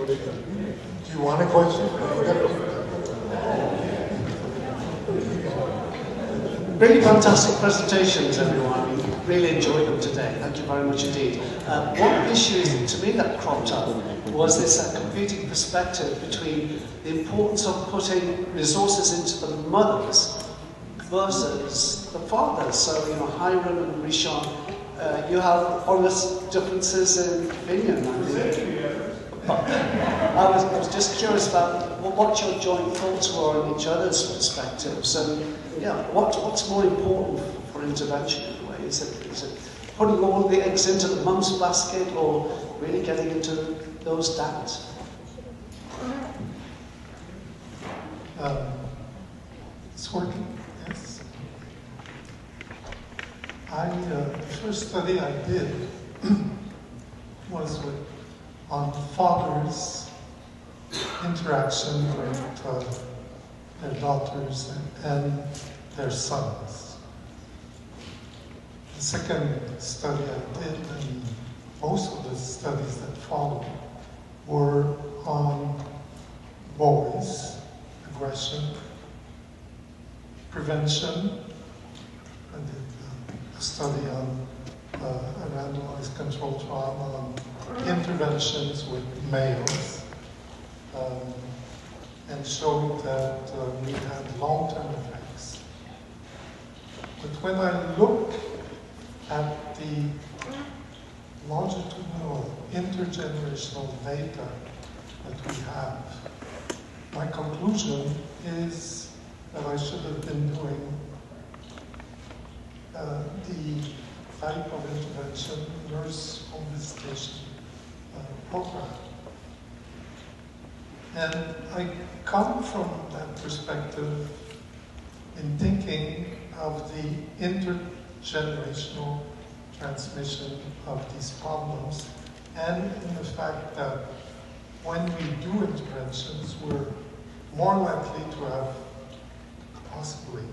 you want a question? Really fantastic presentations, everyone. Really enjoyed them today. Thank you very much indeed. One issue to me that cropped up was this competing perspective between the importance of putting resources into the mothers versus the fathers. So, you know, Hiram and Rishon, you have honest differences in opinion, I think. I was just curious about what your joint thoughts were on each other's perspectives, and yeah, what's more important for intervention in a way? Is it putting all the eggs into the mum's basket, or really getting into those dads? It's working, yes. The first study I did was on fathers' interaction with their daughters and their sons. The second study I did, and most of the studies that followed, were on boys, aggression, prevention. I did a study on a randomized control trial on interventions with males, and showed that we had long-term effects. But when I look at the longitudinal intergenerational data that we have, my conclusion is that I should have been doing the type of intervention, nurse home visitation program. And I come from that perspective in thinking of the intergenerational transmission of these problems, and in the fact that when we do interventions, we're more likely to have possibly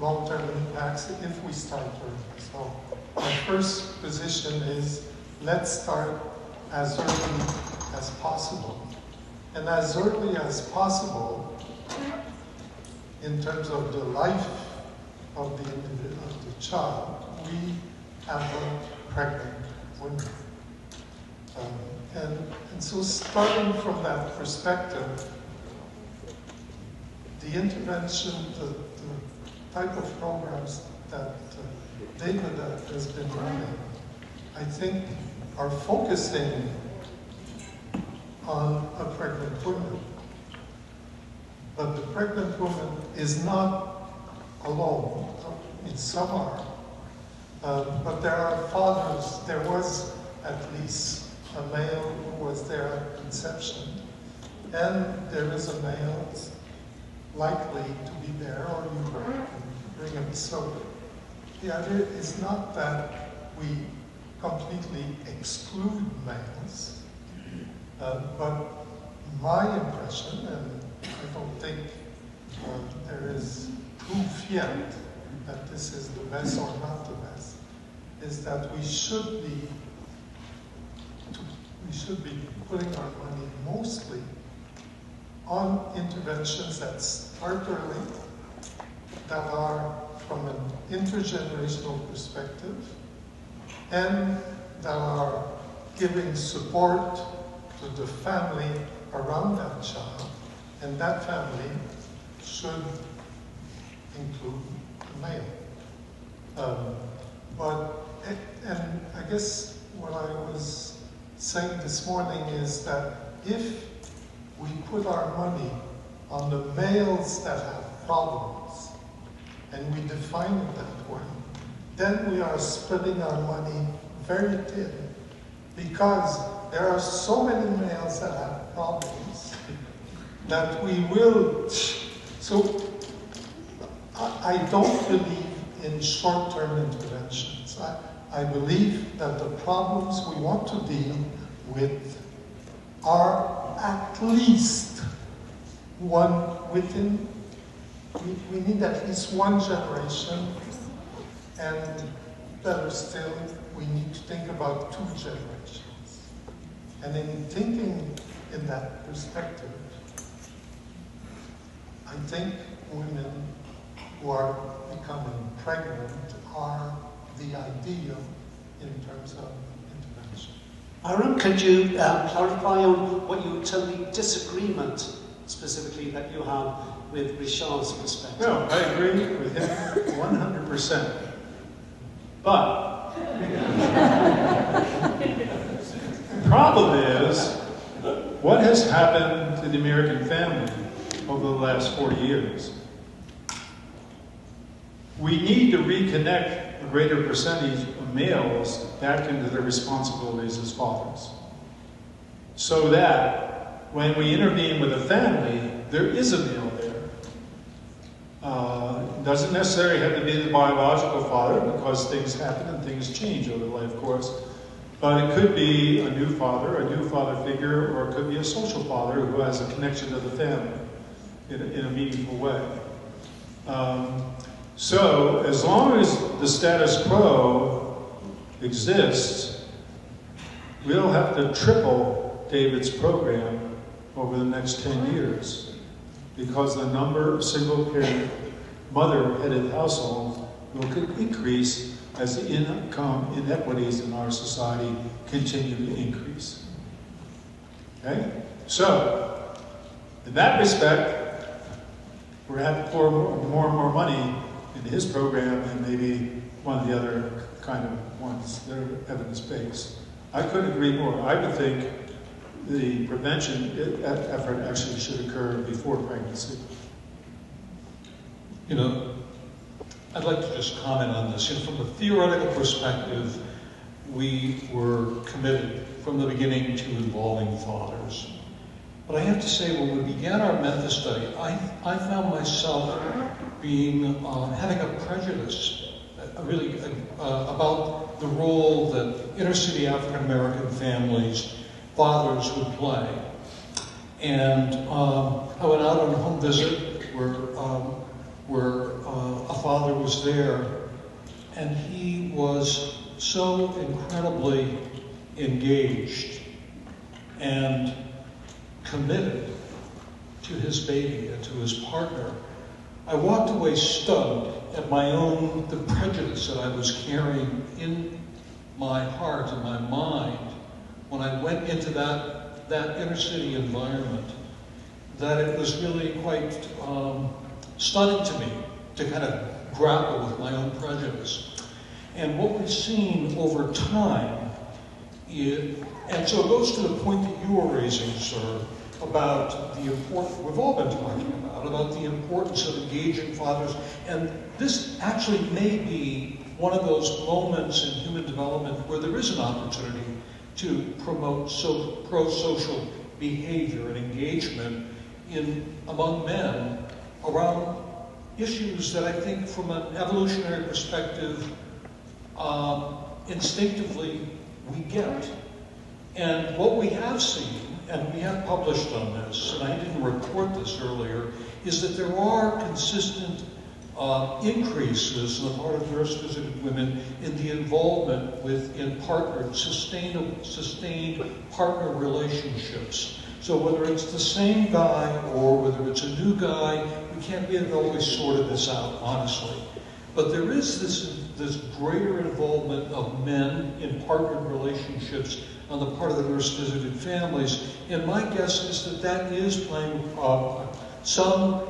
long-term impacts if we start early. So my first position is, let's start as early as possible. And as early as possible, in terms of the life of the individual, of the child, we have a pregnant women. And so starting from that perspective, the intervention, the type of programs that David has been running, I think are focusing on a pregnant woman. But the pregnant woman is not alone. I mean, some are. But there are fathers. There was at least a male who was there at conception. And there is a male likely to be there, or you can bring him. So the idea is not that we completely exclude males, but my impression, and I don't think there is proof yet that this is the best or not the best, is that we should be putting our money mostly on interventions that start early, that are from an intergenerational perspective, and that are giving support to the family around that child, and that family should include the male. And I guess what I was saying this morning is that if we put our money on the males that have problems, and we define it that way, then we are spreading our money very thin, because there are so many males that have problems that we will. So I don't believe in short-term interventions. I believe that the problems we want to deal with are at least one within. We need at least one generation, and better still, we need to think about 2 generations. And in thinking in that perspective. I think women who are becoming pregnant are the ideal in terms of intervention. Hiram, could you clarify on what you would tell the disagreement specifically that you have with Richard's perspective? No, I agree with him 100%. But the problem is, what has happened to the American family over the last 40 years? We need to reconnect a greater percentage of males back into their responsibilities as fathers, so that when we intervene with a family, there is a male there. It doesn't necessarily have to be the biological father, because things happen and things change over the life course. But it could be a new father figure, or it could be a social father who has a connection to the family in a meaningful way. So as long as the status quo exists, we'll have to triple David's program over the next 10 years, because the number of single-parent, mother-headed households will increase as the income inequities in our society continue to increase. Okay? So, in that respect, we're going to have to pour more and more money into his program than maybe one of the other kind of ones that are evidence-based. I couldn't agree more. I would think the prevention effort actually should occur before pregnancy. You know, I'd like to just comment on this. You know, from a theoretical perspective, we were committed from the beginning to involving fathers. But I have to say, when we began our Memphis study, I found myself being having a prejudice, really, about the role that inner-city African-American families, fathers would play. And I went out on a home visit where a father was there, and he was so incredibly engaged and committed to his baby and to his partner. I walked away stunned at the prejudice that I was carrying in my heart and my mind when I went into that inner city environment, that it was really quite stunning to me to kind of grapple with my own prejudice. And what we've seen over time, and so it goes to the point that you were raising, sir, about the importance, we've all been talking about the importance of engaging fathers. And this actually may be one of those moments in human development where there is an opportunity to promote pro-social behavior and engagement among men around issues that I think from an evolutionary perspective, instinctively we get. And what we have seen, and we have published on this, and I didn't report this earlier, is that there are consistent increases on the part of nurse-visited women in the involvement in sustained partner relationships. So whether it's the same guy or whether it's a new guy, we can't really always sort this out, honestly. But there is this greater involvement of men in partnered relationships on the part of the nurse-visited families. And my guess is that that is playing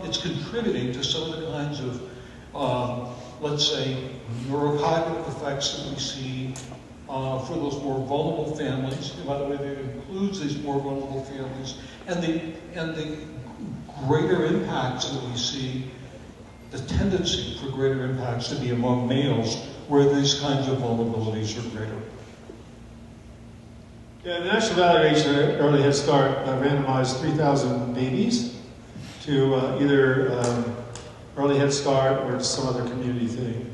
it's contributing to some of the kinds of, let's say, neurocognitive effects that we see for those more vulnerable families. And by the way, that includes these more vulnerable families, and the greater impacts that we see, the tendency for greater impacts to be among males, where these kinds of vulnerabilities are greater. Yeah, the National Evaluation of Early Head Start randomized 3,000 babies to either Early Head Start or some other community thing.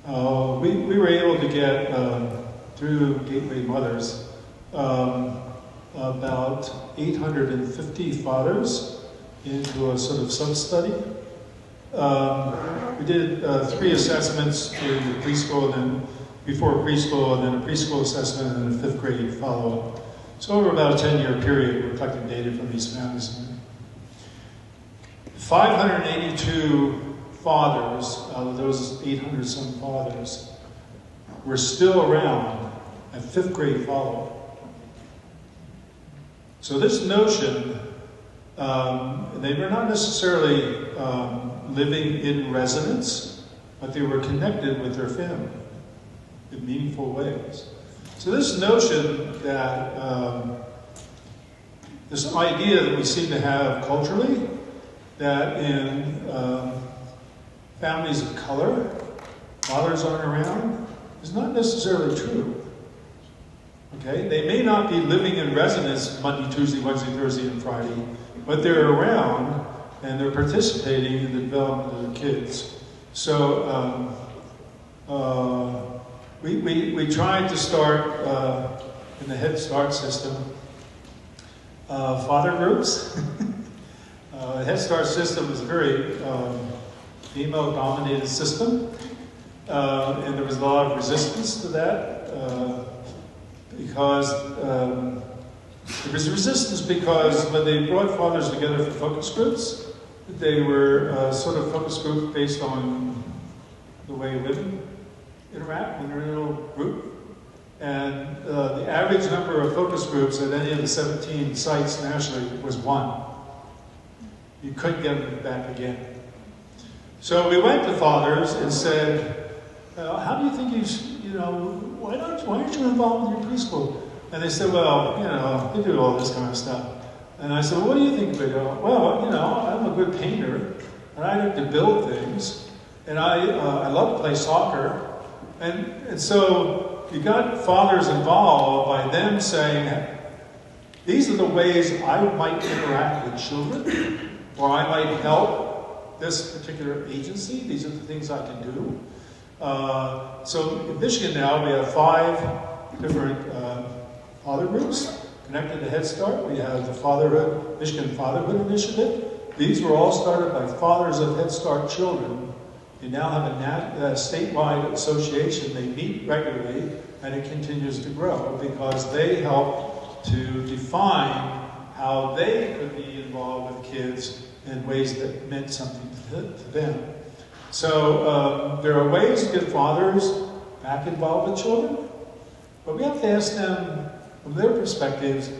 We were able to get, through Gateway Mothers, about 850 fathers into a sort of sub-study. We did 3 assessments in the preschool, and then before preschool, and then a preschool assessment, and then a 5th grade follow-up. So over about a 10-year period, we're collecting data from these families. 582 fathers, out of those 800-some fathers, were still around at 5th grade follow-up. So this notion, they were not necessarily living in residence, but they were connected with their family in meaningful ways. So this notion that, this idea that we seem to have culturally, that in families of color, fathers aren't around, is not necessarily true. Okay? They may not be living in residence Monday, Tuesday, Wednesday, Thursday, and Friday, but they're around and they're participating in the development of their kids. So we tried to start in the Head Start system father groups. The Head Start system is a very female-dominated system, and there was a lot of resistance to that because there was resistance because when they brought fathers together for focus groups, they were sort of focus groups based on the way women interact when they're in a little group. And the average number of focus groups at any of the 17 sites nationally was 1. You couldn't get them back again. So we went to fathers and said, how do you think why aren't you involved in your preschool? And they said, well, they do all this kind of stuff. And I said, well, what do you think of it? Well, I'm a good painter, and I like to build things, and I love to play soccer. And so you got fathers involved by them saying, these are the ways I might interact with children, or I might help this particular agency. These are the things I can do. So in Michigan now, we have 5 different father groups connected to Head Start. We have the Michigan Fatherhood Initiative. These were all started by fathers of Head Start children. They now have a statewide association. They meet regularly, and it continues to grow because they help to define how they could be involved with kids in ways that meant something to them. So there are ways to get fathers back involved with children, but we have to ask them from their perspectives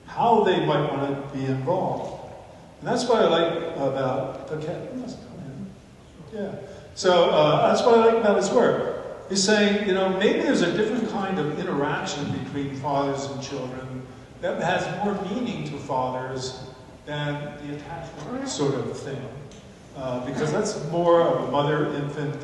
how they might want to be involved. And that's what I like about So that's what I like about his work. He's saying, maybe there's a different kind of interaction between fathers and children that has more meaning to fathers than the attachment sort of thing. Because that's more of a mother-infant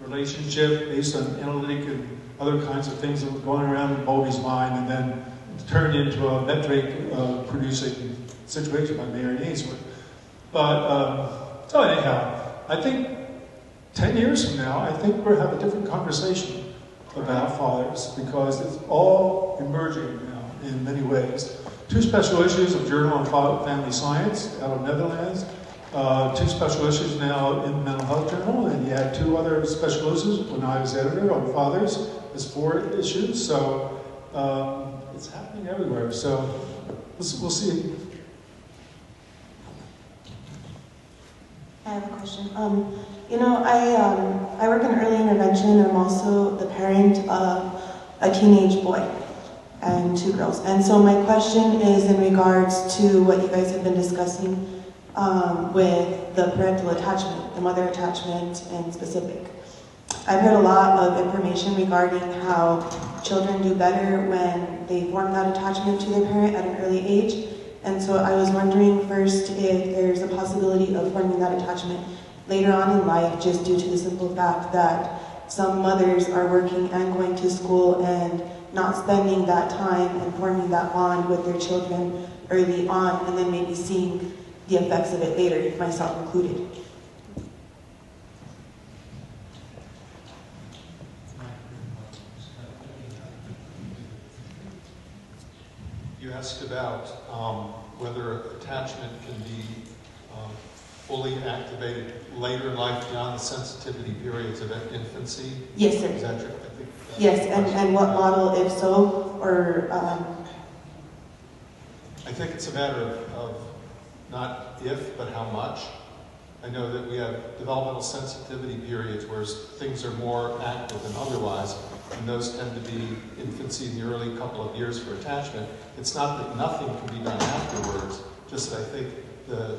relationship based on analytic and other kinds of things that were going around in Bowlby's mind and then turned into a metric-producing situation by Mayor Ainsworth. But, so anyhow, I think 10 years from now, I think we'll have a different conversation about fathers because it's all emerging now in many ways. 2 special issues of Journal on Family Science out of Netherlands, 2 special issues now in Mental Health Journal, and you had 2 other special issues when I was editor on fathers. There's 4 issues, so it's happening everywhere. So we'll see. I have a question. I work in early intervention. I'm also the parent of a teenage boy and 2 girls. And so my question is in regards to what you guys have been discussing with the parental attachment, the mother attachment in specific. I've heard a lot of information regarding how children do better when they form that attachment to their parent at an early age. And so I was wondering first if there's a possibility of forming that attachment later on in life, just due to the simple fact that some mothers are working and going to school and not spending that time and forming that bond with their children early on, and then maybe seeing the effects of it later, myself included. You asked about whether attachment can be fully activated later in life beyond the sensitivity periods of infancy. Yes, sir. Is that true? Yes, and what model, if so, or think it's a matter of not if, but how much. I know that we have developmental sensitivity periods where things are more active than otherwise, and those tend to be infancy in the early couple of years for attachment. It's not that nothing can be done afterwards, just that I think the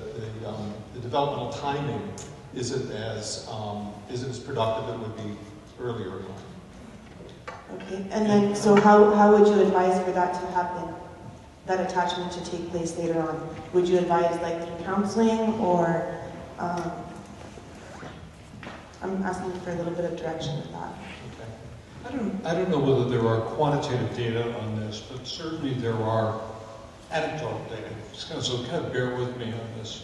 developmental timing isn't as productive as it would be earlier in life. Okay, and then, so how would you advise for that to happen? That attachment to take place later on? Would you advise like through counseling, or I'm asking for a little bit of direction with that. Okay. I don't know whether there are quantitative data on this, but certainly there are anecdotal data. So kind of bear with me on this.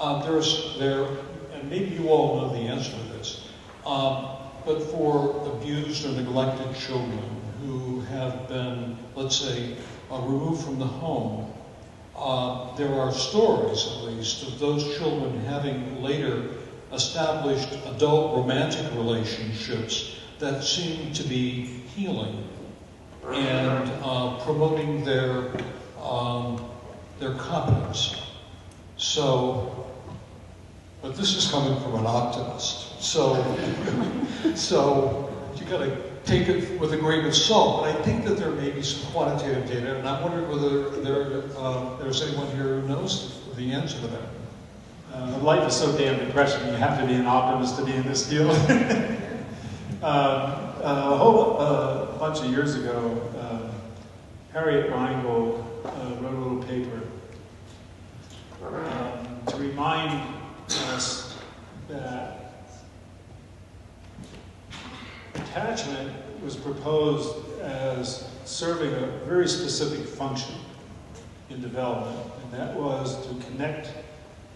And maybe you all know the answer to this, but for abused or neglected children who have been, let's say, removed from the home, there are stories, at least, of those children having later established adult romantic relationships that seem to be healing and promoting their competence. So, but this is coming from an optimist. So you got to take it with a grain of salt. But I think that there may be some quantitative data, and I'm wondering whether there's anyone here who knows the answer to that. Life is so damn depressing, you have to be an optimist to be in this field. A whole bunch of years ago, Harriet Reingold wrote a little paper to remind us that attachment was proposed as serving a very specific function in development, and that was to connect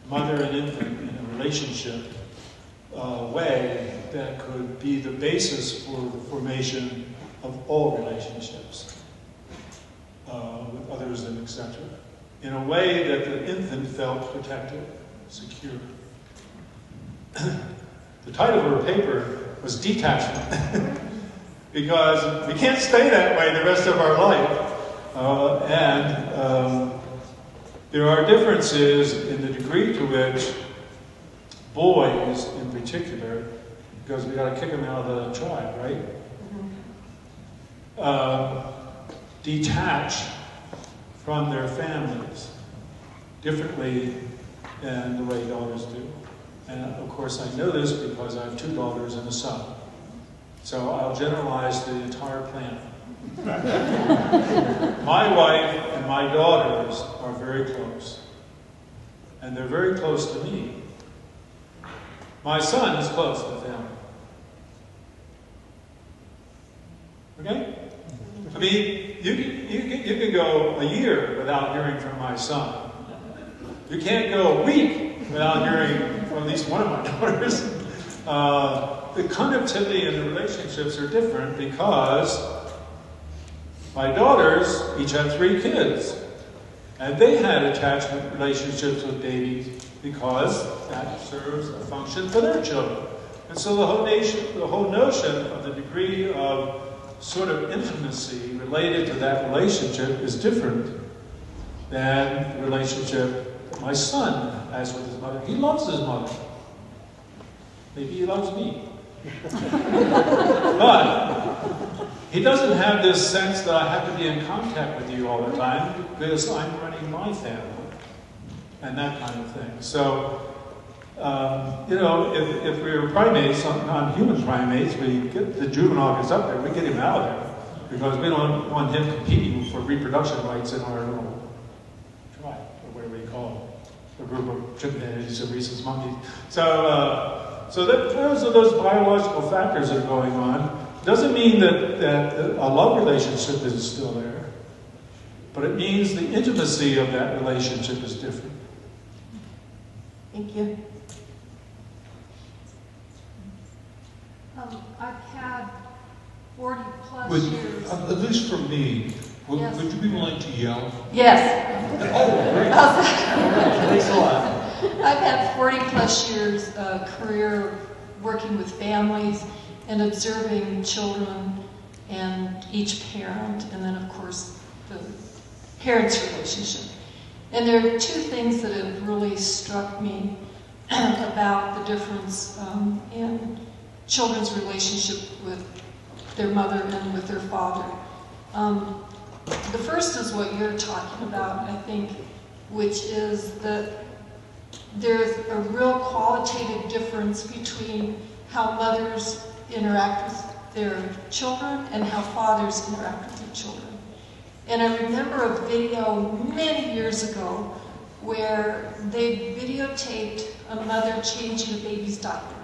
mother and infant in a relationship way that could be the basis for the formation of all relationships with others and etc. in a way that the infant felt protected, secure. The title of her paper was Detachment, because we can't stay that way the rest of our life. There are differences in the degree to which boys, in particular, because we got to kick them out of the tribe, right? Detach from their families differently than the way daughters do. And of course I know this because I have 2 daughters and a son. So I'll generalize the entire planet. My wife and my daughters are very close. And they're very close to me. My son is close to them. Okay? I mean, you can go a year without hearing from my son. You can't go a week without hearing from at least one of my daughters. The connectivity and the relationships are different because my daughters each had 3 kids. And they had attachment relationships with babies because that serves a function for their children. And so the whole notion of the degree of sort of intimacy related to that relationship is different than the relationship that my son has with his mother. He loves his mother. Maybe he loves me. But he doesn't have this sense that I have to be in contact with you all the time because I'm running my family and that kind of thing. So, if we were primates, non-human primates, we get the juvenile gets up there, we get him out of there because we don't want him competing for reproduction rights in our little tribe, or whatever you call it, a group of chimpanzees and rhesus monkeys. So those biological factors that are going on. Doesn't mean that a love relationship is still there, but it means the intimacy of that relationship is different. Thank you. I've had 40 plus years. At least for me, would you be willing to yell? Yes. Oh, great. Thanks a lot. I've had 40 plus years career working with families and observing children and each parent, and then of course the parents' relationship. And there are two things that have really struck me about the difference in children's relationship with their mother and with their father. The first is what you're talking about, I think, which is that there's a real qualitative difference between how mothers interact with their children and how fathers interact with their children. And I remember a video many years ago where they videotaped a mother changing a baby's diaper,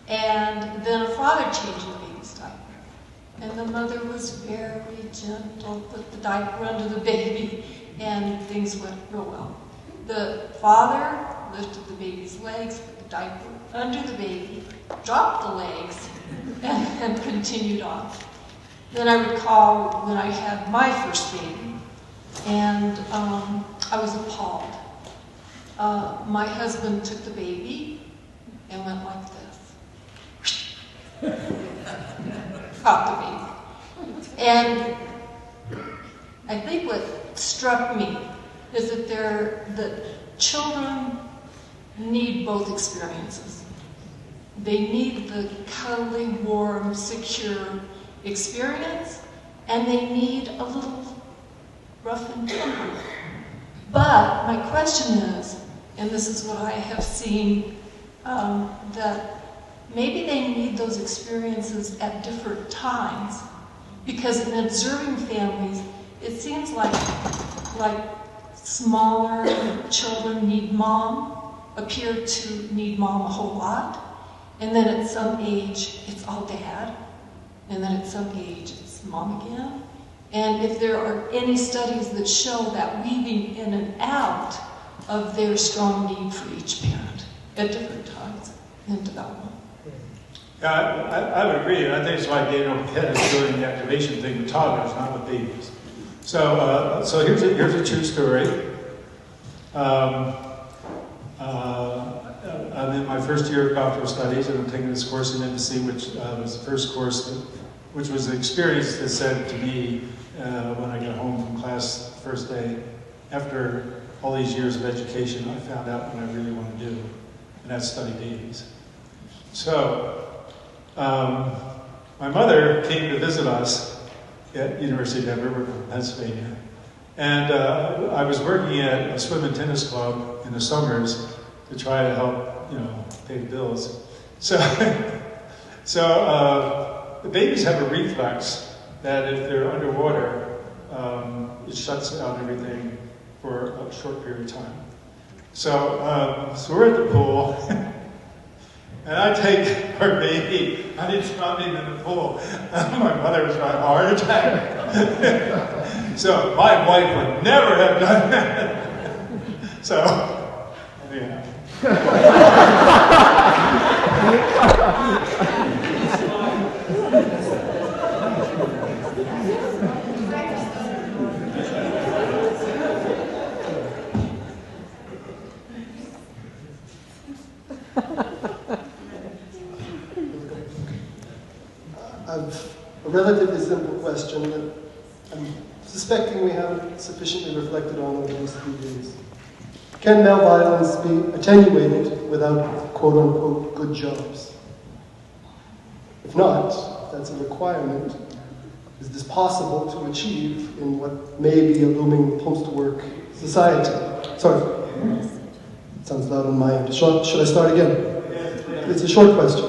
and then a father changing a baby's diaper. And the mother was very gentle, put the diaper under the baby, and things went real well. The father lifted the baby's legs, put the diaper under the baby, dropped the legs, and continued on. Then I recall when I had my first baby, and I was appalled. My husband took the baby and went like this. Caught the baby. And I think what struck me is that children need both experiences. They need the cuddly, warm, secure experience, and they need a little rough and tumble. But my question is, and this is what I have seen, that maybe they need those experiences at different times, because in observing families, it seems like smaller children need mom, appear to need mom a whole lot, and then at some age, it's all dad, and then at some age, it's mom again. And if there are any studies that show that weaving in and out of their strong need for each parent at different times in development. Yeah, I would agree, and I think it's why Daniel Paquette is doing the activation thing with toddlers, not with babies. So here's a true story. I'm in my first year of doctoral studies, and I'm taking this course in embassy, which was the first course, which was the experience that said to me when I got home from class the first day, after all these years of education, I found out what I really want to do, and that's study babies. So, my mother came to visit us at University of Denver, we're from Pennsylvania, and I was working at a swim and tennis club in the summers to try to help, pay the bills. So, the babies have a reflex that if they're underwater, it shuts down everything for a short period of time. So we're at the pool, and I take our baby, and I drop him in the pool. My mother was having a heart attack. So my wife would never have done that. So, yeah. I've a relatively simple question that I'm suspecting we haven't sufficiently reflected on over these 3 days. Can male violence be attenuated without quote-unquote good jobs? If not, that's a requirement. Is this possible to achieve in what may be a looming post-work society? Sorry, it sounds loud on my end. Should I start again? It's a short question,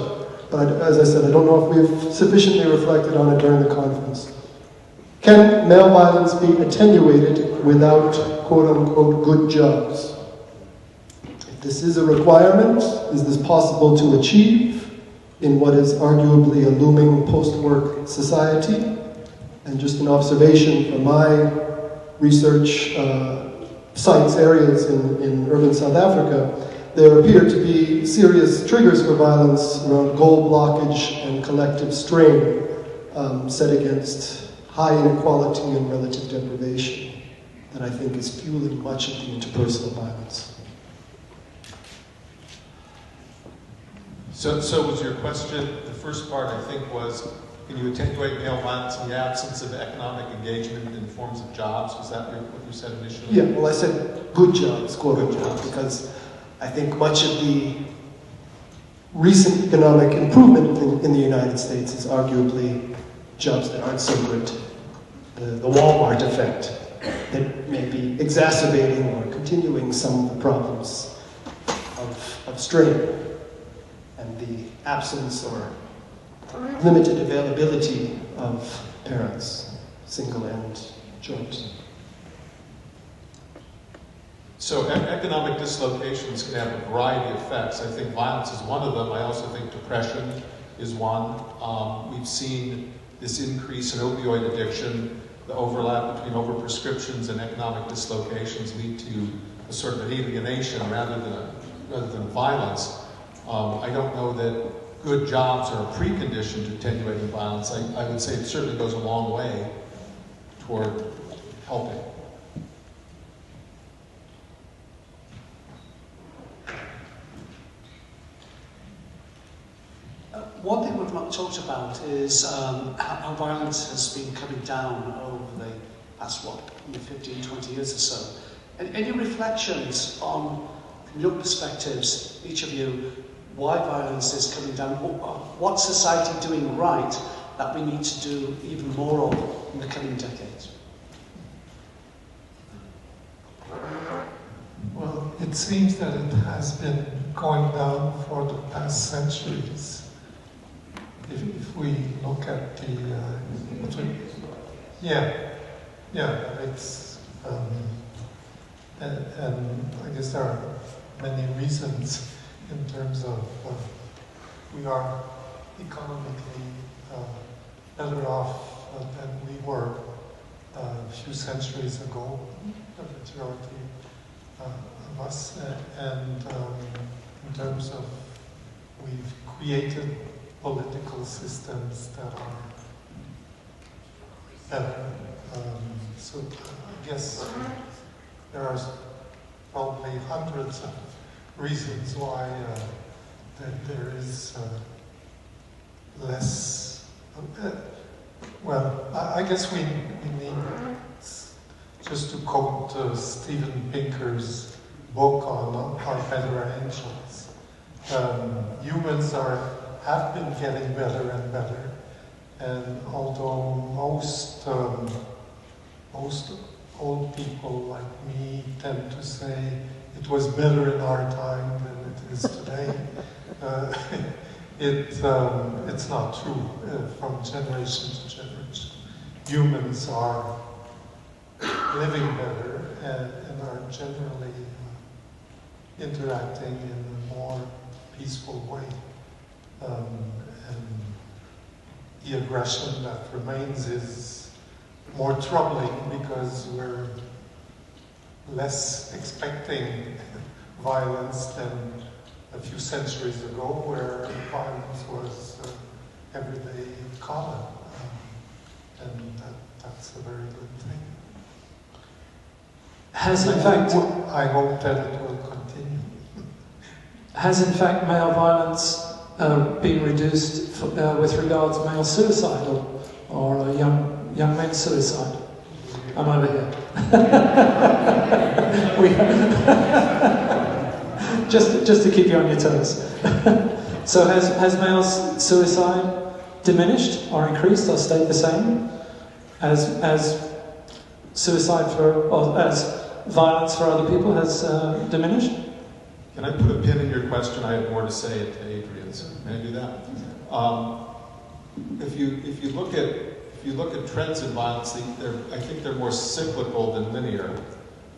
but as I said, I don't know if we've sufficiently reflected on it during the conference. Can male violence be attenuated without quote-unquote good jobs? If this is a requirement, is this possible to achieve in what is arguably a looming post-work society? And just an observation from my research sites, areas in urban South Africa, there appear to be serious triggers for violence around goal blockage and collective strain set against high inequality and relative deprivation that I think is fueling much of the interpersonal violence. So was your question, the first part I think was, can you attenuate male violence in the absence of economic engagement in forms of jobs? Was that what you said initially? Yeah, well, I said good jobs, quote Good unquote, jobs. because I think much of the recent economic improvement in the United States is arguably jobs that aren't so good. The Walmart effect that may be exacerbating or continuing some of the problems of strain and the absence or limited availability of parents, single and joint. So economic dislocations can have a variety of effects. I think violence is one of them. I also think depression is one. We've seen this increase in opioid addiction. The overlap between overprescriptions and economic dislocations lead to a sort of alienation rather than violence. I don't know that good jobs are a precondition to attenuating violence. I would say it certainly goes a long way toward helping. One thing we've not talked about is how violence has been coming down over the past, 15, 20 years or so. And any reflections on, from your perspectives, each of you, why violence is coming down? What's society doing right that we need to do even more of in the coming decades? Well, it seems that it has been going down for the past centuries. If we look at the, it's, and I guess there are many reasons in terms of we are economically better off than we were a few centuries ago, the majority of us, and in terms of we've created political systems that are better. So I guess there are probably hundreds of reasons why there is less. Well, I guess we need, just to quote Steven Pinker's book on Better Angels, humans have been getting better and better, and although most old people like me tend to say it was better in our time than it is today, it's not true from generation to generation. Humans are living better and are generally interacting in a more peaceful way. And the aggression that remains is more troubling because we're less expecting violence than a few centuries ago, where violence was everyday common, and that's a very good thing. Has in fact, I hope that it will continue. has in fact male violence been reduced with regards to male suicide or young men's suicide? I'm over here. just to keep you on your toes. So has male suicide diminished or increased or stayed the same as suicide as violence for other people has diminished? Can I put a pin in your question? I have more to say at Adrian's. May I do that? If you look at trends in violence, I think they're more cyclical than linear.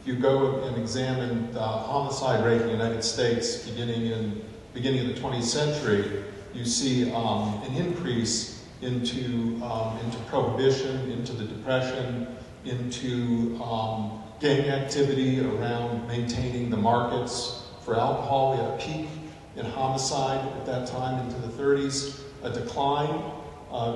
If you go and examine the homicide rate in the United States beginning of the 20th century, you see an increase into prohibition, into the Depression, into gang activity around maintaining the markets for alcohol. We had a peak in homicide at that time into the 30s, a decline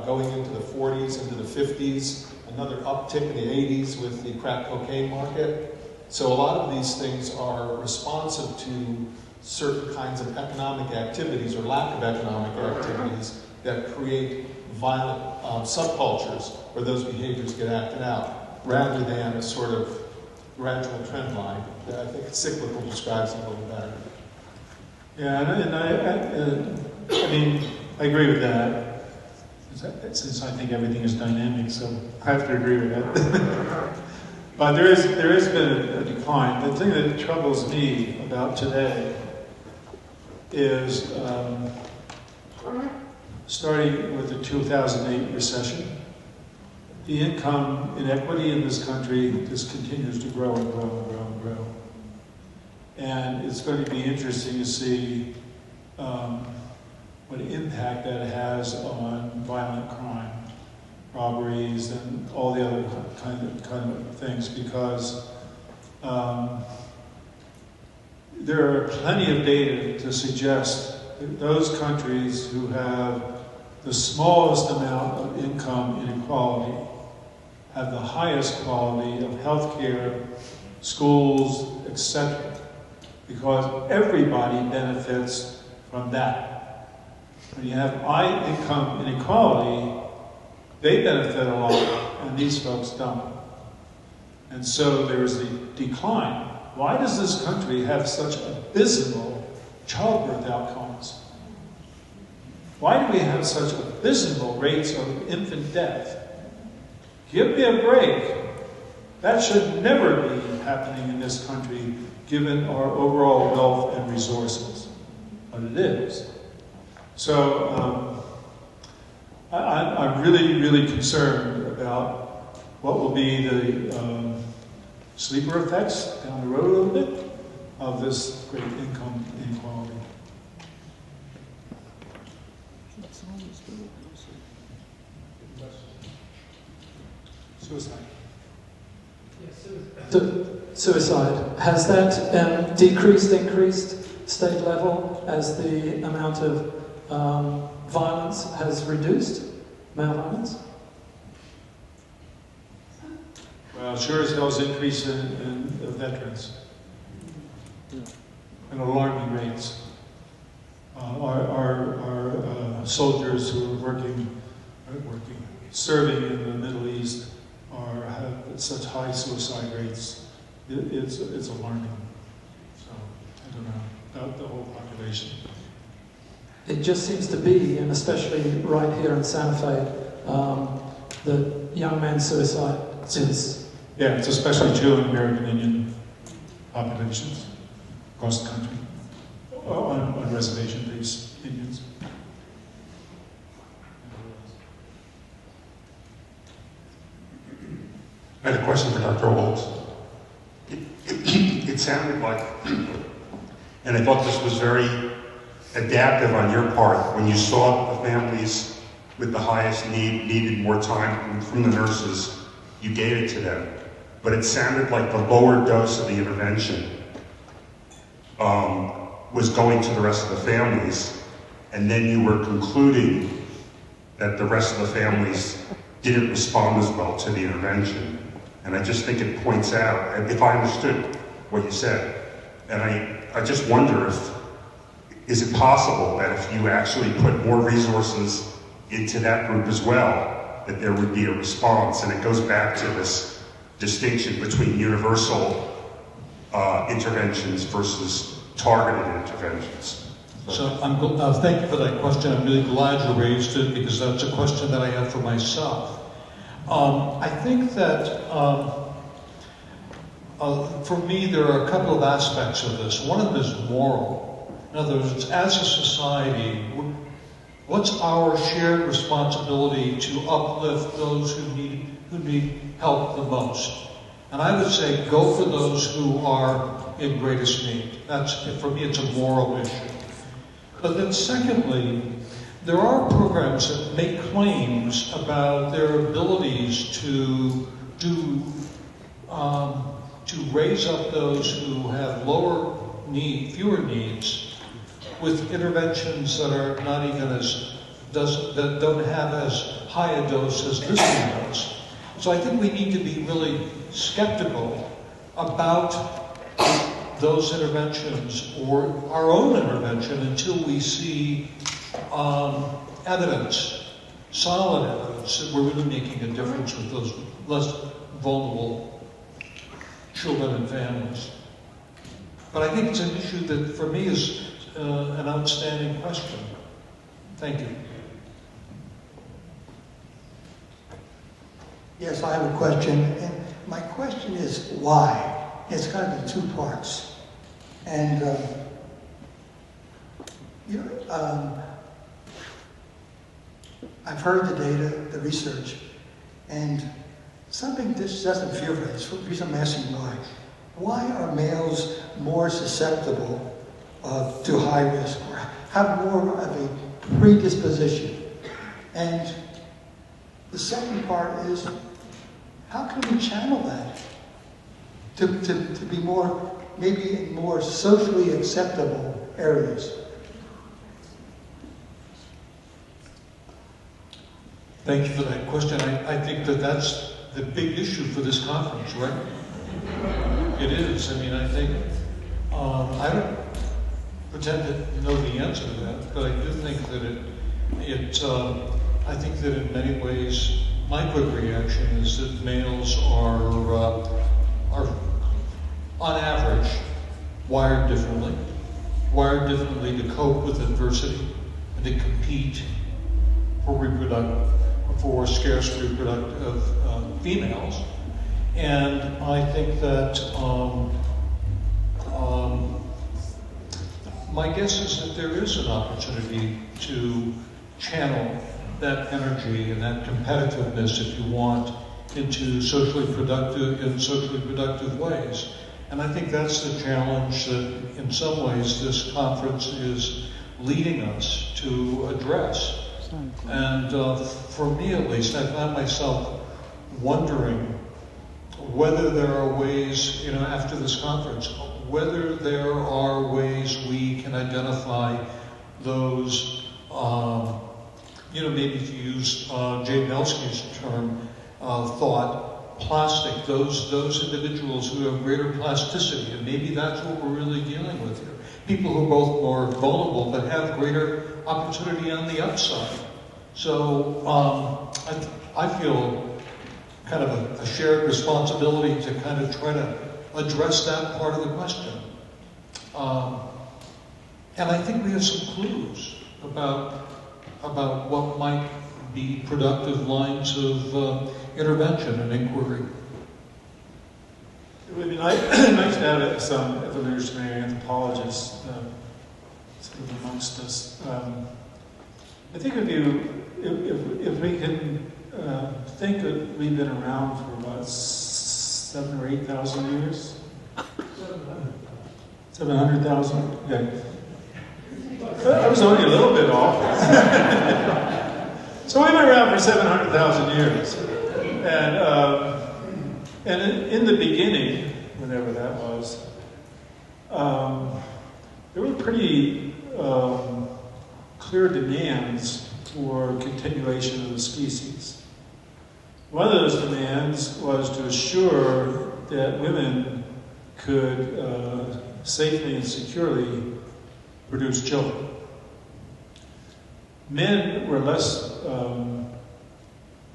going into the 40s, into the 50s, another uptick in the 80s with the crack cocaine market. So a lot of these things are responsive to certain kinds of economic activities or lack of economic activities that create violent subcultures where those behaviors get acted out, rather than a sort of gradual trend line that I think cyclical describes a little better. Yeah, I mean, I agree with that. Since I think everything is dynamic, so I have to agree with that. But there has been a decline. The thing that troubles me about today is starting with the 2008 recession, the income inequity in this country just continues to grow and grow and grow and grow. And it's going to be interesting to see what impact that has on violent crime, robberies, and all the other kind of things, because there are plenty of data to suggest that those countries who have the smallest amount of income inequality have the highest quality of healthcare, schools, etc., because everybody benefits from that. When you have high income inequality, they benefit a lot, and these folks don't. And so there's a decline. Why does this country have such abysmal childbirth outcomes? Why do we have such abysmal rates of infant death? Give me a break. That should never be happening in this country, given our overall wealth and resources. But it is. So I'm really, really concerned about what will be the sleeper effects down the road a little bit of this great income inequality. Suicide. Suicide. Has that decreased, increased state level as the amount of violence has reduced? Male violence? Well, sure as hell's increase in veterans. And alarming rates. Our soldiers who are serving in the Middle East have such high suicide rates. It's alarming. So I don't know about the whole population. It just seems to be, and especially right here in Santa Fe, the young man's suicide is... Yeah, it's especially true in American Indian populations across the country, on reservation-based Indians. I had a question for Dr. Olds. It sounded like, and I thought this was very adaptive on your part, when you saw the families with the highest need needed more time from the nurses, you gave it to them. But it sounded like the lower dose of the intervention was going to the rest of the families, and then you were concluding that the rest of the families didn't respond as well to the intervention. And I just think it points out, if I understood what you said, and I just wonder is it possible that if you actually put more resources into that group as well, that there would be a response? And it goes back to this distinction between universal interventions versus targeted interventions. So thank you for that question. I'm really glad you raised it, because that's a question that I have for myself. I think that for me there are a couple of aspects of this. One of them is moral. In other words, as a society, what's our shared responsibility to uplift those who need help the most? And I would say go for those who are in greatest need. For me, it's a moral issue. But then secondly, there are programs that make claims about their abilities to raise up those who have fewer needs, with interventions that are not even that don't have as high a dose as this one does. So I think we need to be really skeptical about those interventions or our own intervention until we see evidence, solid evidence, that we're really making a difference with those less vulnerable children and families. But I think it's an issue that, for me, is an outstanding question. Thank you. Yes, I have a question, and my question is why? It's kind of in two parts. And I've heard the data, the research, and something this doesn't feel right. It's the reason I'm asking why. Why are males more susceptible to high risk, or have more of a predisposition? And the second part is, how can we channel that to be more, maybe in more socially acceptable areas? Thank you for that question. I think that that's the big issue for this conference, right? It is. I mean, I think, I don't pretend to know the answer to that, but I do think that I think that in many ways, my quick reaction is that males are on average, wired differently to cope with adversity and to compete for scarce reproductive females. And I think that my guess is that there is an opportunity to channel that energy and that competitiveness, if you want, into socially productive ways. And I think that's the challenge that, in some ways, this conference is leading us to address. And for me, at least, I found myself wondering whether there are ways, after this conference, whether there are ways we can identify those, maybe to use Jay Belsky's term, thought, plastic, those individuals who have greater plasticity, and maybe that's what we're really dealing with here. People who are both more vulnerable but have greater opportunity on the upside. So I feel kind of a shared responsibility to kind of try to address that part of the question. And I think we have some clues about what might be productive lines of intervention and inquiry. It would be nice to have some evolutionary anthropologists amongst us. I think if we can think that we've been around for about 7,000 or 8,000 years. 700,000? Yeah. I was only a little bit off. So we've been around for 700,000 years. And in the beginning, whenever that was, there were pretty clear demands for continuation of the species. One of those demands was to assure that women could safely and securely produce children. Men were less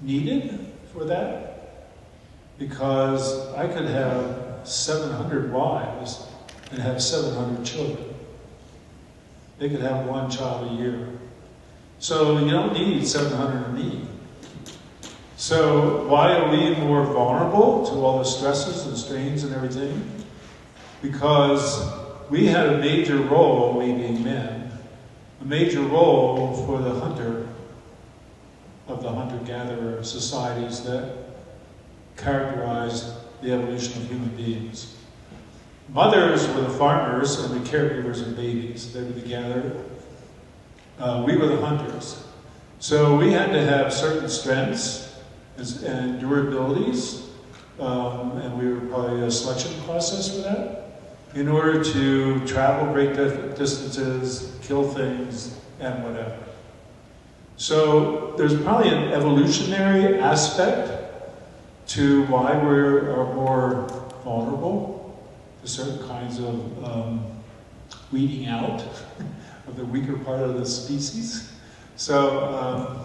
needed for that, because I could have 700 wives and have 700 children. They could have one child a year. So you don't need 700 of me. So why are we more vulnerable to all the stresses and strains and everything? Because we had a major role, we being men, a major role for the hunter of the hunter-gatherer societies that characterized the evolution of human beings. Mothers were the farmers and the caregivers of babies. They were the gatherer. We were the hunters. So we had to have certain strengths and durabilities, and we were probably a selection process for that, in order to travel great distances, kill things, and whatever. So there's probably an evolutionary aspect to why we are more vulnerable to certain kinds of weeding out of the weaker part of the species. So,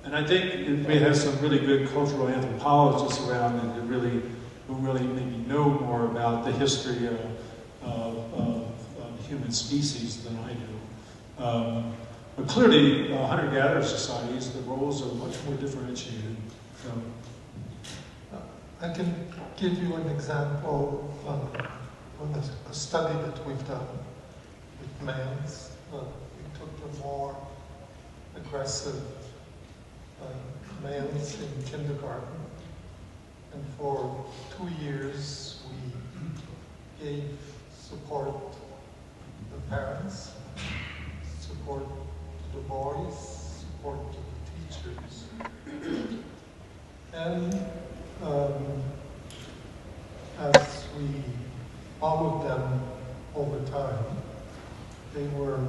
and I think we have some really good cultural anthropologists around and who really maybe know more about the history of human species than I do. But clearly, hunter-gatherer societies, the roles are much more differentiated. So, I can give you an example of a study that we've done with males. We took the more aggressive males in kindergarten, and for 2 years we gave support to the parents, support to the boys, support to the teachers. And as we followed them over time, they were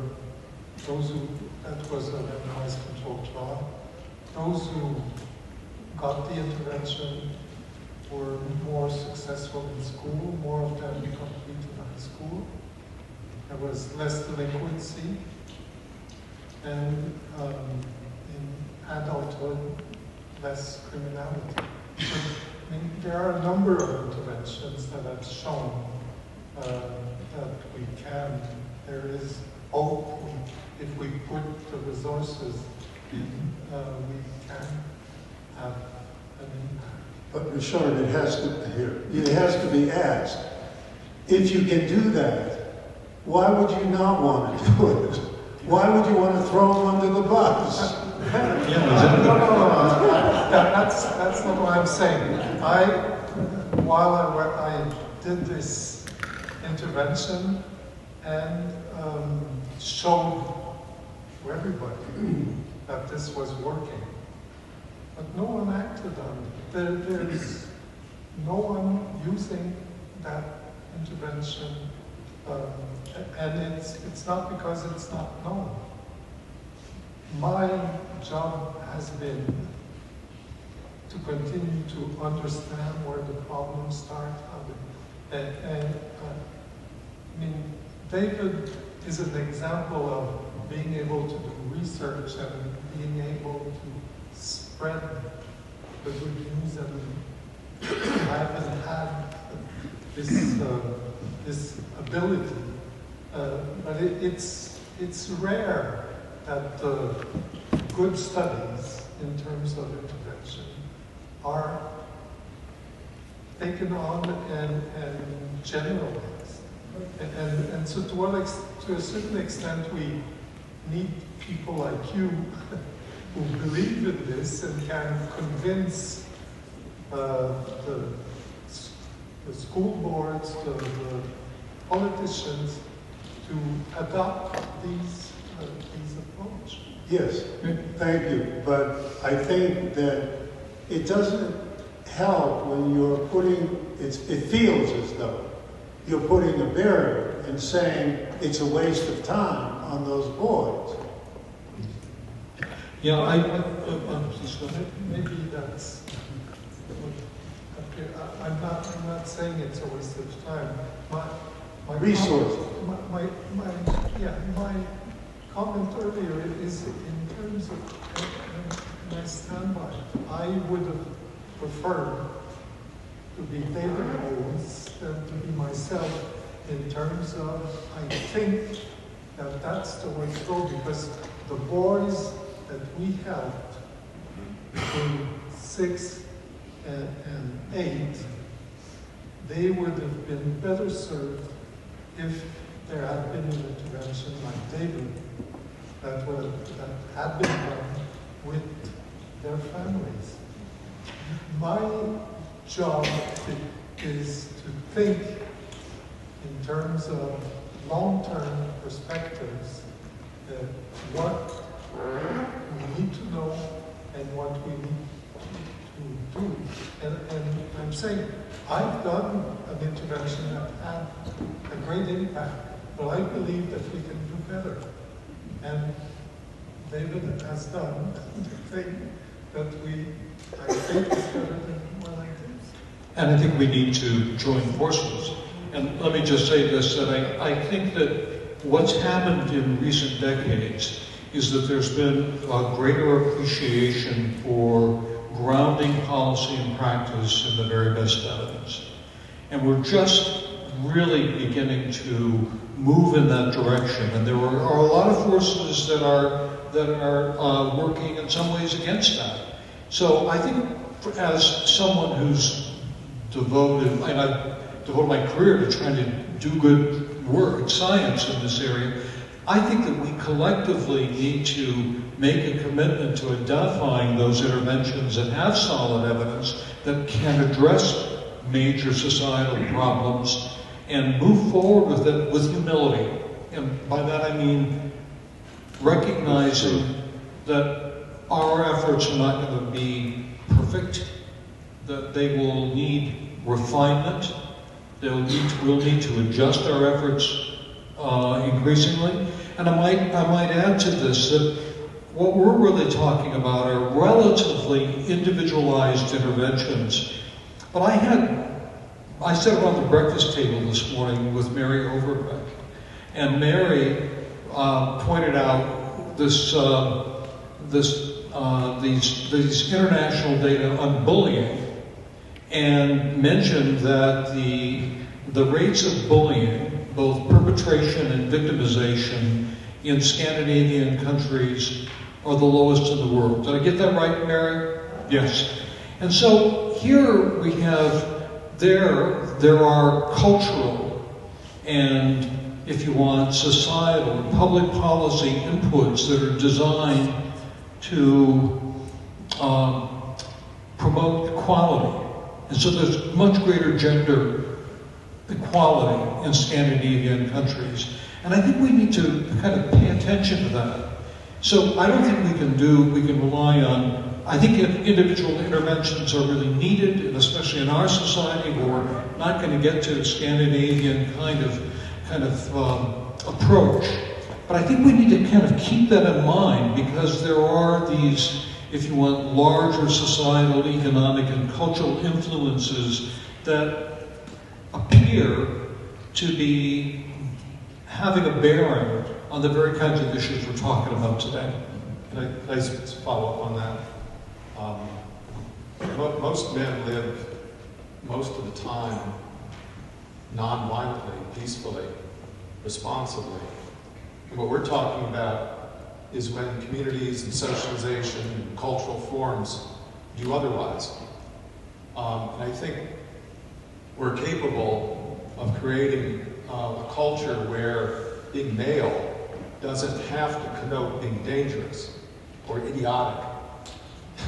those who, that was a randomized controlled trial, those who got the intervention were more successful in school, more of them completed high school. There was less delinquency, and in adulthood, less criminality. I mean, there are a number of interventions that have shown that we can. There is hope. If we put the resources in, we can have an impact. But Richard, it has to be asked. If you can do that, why would you not want to do it? Why would you want to throw them under the bus? No. That's not what I'm saying. While I did this intervention and showed to everybody that this was working, but no one acted on it. There's no one using that intervention, and it's not because it's not known. My job has been to continue to understand where the problems start, I mean, David is an example of being able to do research and being able to spread the good news, and I haven't had this ability, but it's rare that the good studies in terms of intervention are taken on and generalized. And so to a certain extent, we need people like you who believe in this and can convince the school boards, the politicians to adopt these approach. Yes, thank you. But I think that it doesn't help when you're it feels as though you're putting a barrier and saying it's a waste of time on those boards. Yeah, maybe that's. Okay, I'm not saying it's a waste of time. My resources. My comment earlier is in terms of my standby. I would have preferred to be David Owens than to be myself in terms of, I think that that's the way to go, because the boys that we helped between 6 and 8, they would have been better served if there had been an intervention like David that had been done with their families. My job is to think in terms of long-term perspectives, what we need to know and what we need to do. And I'm saying, I've done an intervention that had a great impact, but I believe that we can do better. And David has done the thing that I think is better than what I did. and I think we need to join forces. And let me just say this, that I think that what's happened in recent decades is that there's been a greater appreciation for grounding policy and practice in the very best evidence. And we're just really beginning to move in that direction. And there are a lot of forces that are working in some ways against that. So I think as someone who's devoted, and I've devoted my career to trying to do good work, science in this area, I think that we collectively need to make a commitment to identifying those interventions that have solid evidence that can address major societal problems and move forward with it with humility. And by that I mean recognizing that our efforts are not going to be perfect, that they will need refinement, we'll need to adjust our efforts increasingly. And I might add to this that what we're really talking about are relatively individualized interventions. But I sat around the breakfast table this morning with Mary Overbeck, and Mary pointed out these international data on bullying, and mentioned that the rates of bullying, both perpetration and victimization, in Scandinavian countries are the lowest in the world. Did I get that right, Mary? Yes. And so here we have, there are cultural and, if you want, societal and public policy inputs that are designed to promote equality. And so there's much greater gender equality in Scandinavian countries. And I think we need to kind of pay attention to that. So I don't think we can rely on, I think individual interventions are really needed, and especially in our society where we're not going to get to a Scandinavian kind of approach. But I think we need to kind of keep that in mind, because there are these, if you want, larger societal, economic, and cultural influences that appear to be having a bearing on the very kinds of issues we're talking about today. Can I just follow up on that? Most men live most of the time non-violently, peacefully, responsibly. And what we're talking about is when communities and socialization and cultural forms do otherwise. And I think we're capable of creating a culture where being male doesn't have to connote being dangerous or idiotic.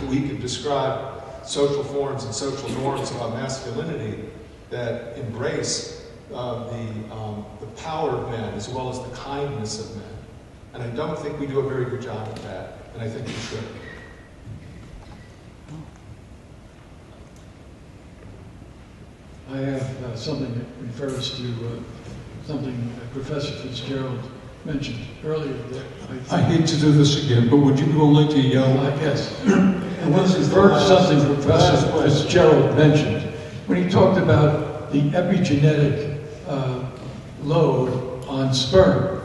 We can describe social forms and social norms about masculinity that embrace the power of men as well as the kindness of men. And I don't think we do a very good job of that, and I think we should. I have something that refers to something Professor Fitzgerald mentioned earlier. That I hate to do this again, but would you be willing to yell? Yes. I want to refer to something Professor Fitzgerald mentioned when he talked about the epigenetic load on sperm.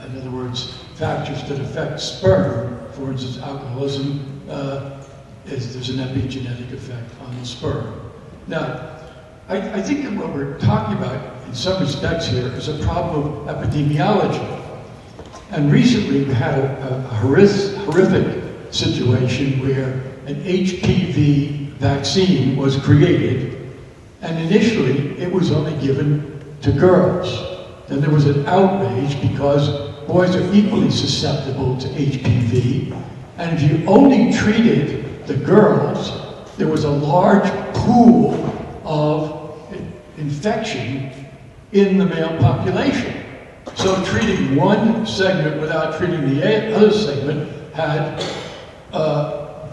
In other words, factors that affect sperm, for instance, alcoholism, there's an epigenetic effect on the sperm. Now, I think that what we're talking about in some respects here is a problem of epidemiology. And recently we had a horrific situation where an HPV vaccine was created, and initially it was only given to girls. Then there was an outrage because boys are equally susceptible to HPV, and if you only treated the girls, there was a large pool of infection in the male population. So treating one segment without treating the other segment had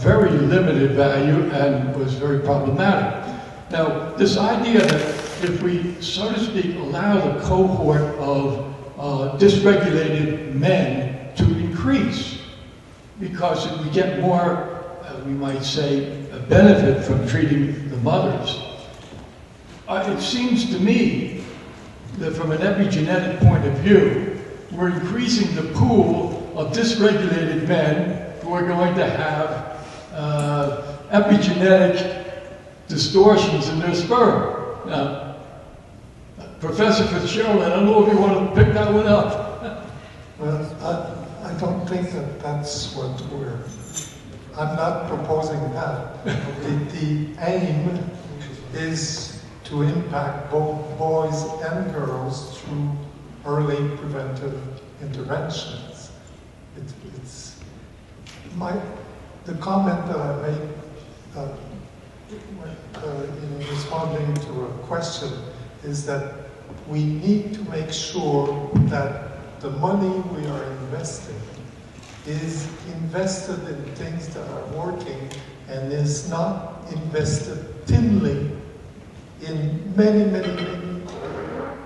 very limited value and was very problematic. Now, this idea that if we, so to speak, allow the cohort of dysregulated men to increase, because we get more, we might say, a benefit from treating the mothers, it seems to me that from an epigenetic point of view, we're increasing the pool of dysregulated men who are going to have epigenetic distortions in their sperm. Now, Professor Fitzgerald, I don't know if you want to pick that one up. Well, I don't think that that's what I'm not proposing that. The aim is to impact both boys and girls through early preventive interventions. The comment that I made in responding to a question is that we need to make sure that the money we are investing is invested in things that are working and is not invested thinly in many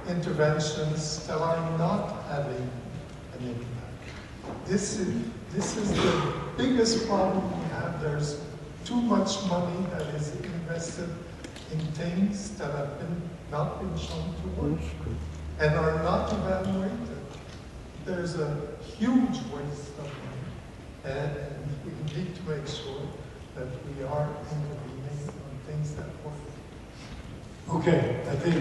interventions that are not having an impact. This is the biggest problem we have. There's too much money that is invested in things that have not been shown to work and are not evaluated. There's a huge waste of money, and we need to make sure that we are intervening on things that work. Okay, I think.